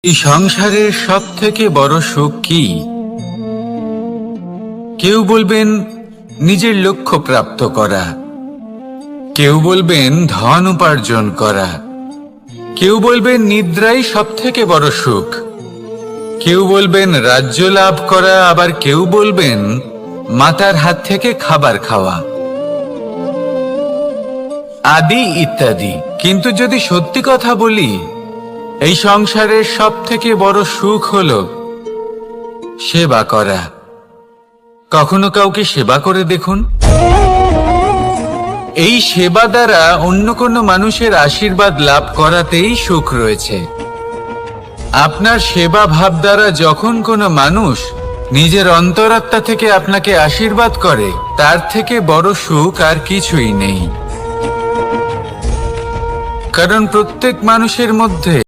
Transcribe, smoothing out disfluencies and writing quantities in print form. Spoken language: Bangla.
এই সংসারের সব থেকে বড় সুখ কি? কেউ বলবেন নিজের লক্ষ্য প্রাপ্ত করা, কেউ বলবেন ধন উপার্জন করা, কেউ বলবেন নিদ্রাই সব থেকে বড় সুখ, কেউ বলবেন রাজ্য লাভ করা, আবার কেউ বলবেন মাতার হাত থেকে খাবার খাওয়া, আদি ইত্যাদি। কিন্তু যদি সত্যি কথা বলি, এই সংসারের সব থেকে বড় সুখ হলো সেবা করা। কখনো কাউকে সেবা করে দেখুন। এই সেবা দ্বারা অন্য কোনো মানুষের আশীর্বাদ লাভ করাতেই সুখ রয়েছে। আপনার সেবা ভাব দ্বারা যখন কোনো মানুষ নিজের অন্তরাত্মা থেকে আপনাকে আশীর্বাদ করে, তার থেকে বড় সুখ আর কিছুই নেই। কারণ প্রত্যেক মানুষের মধ্যে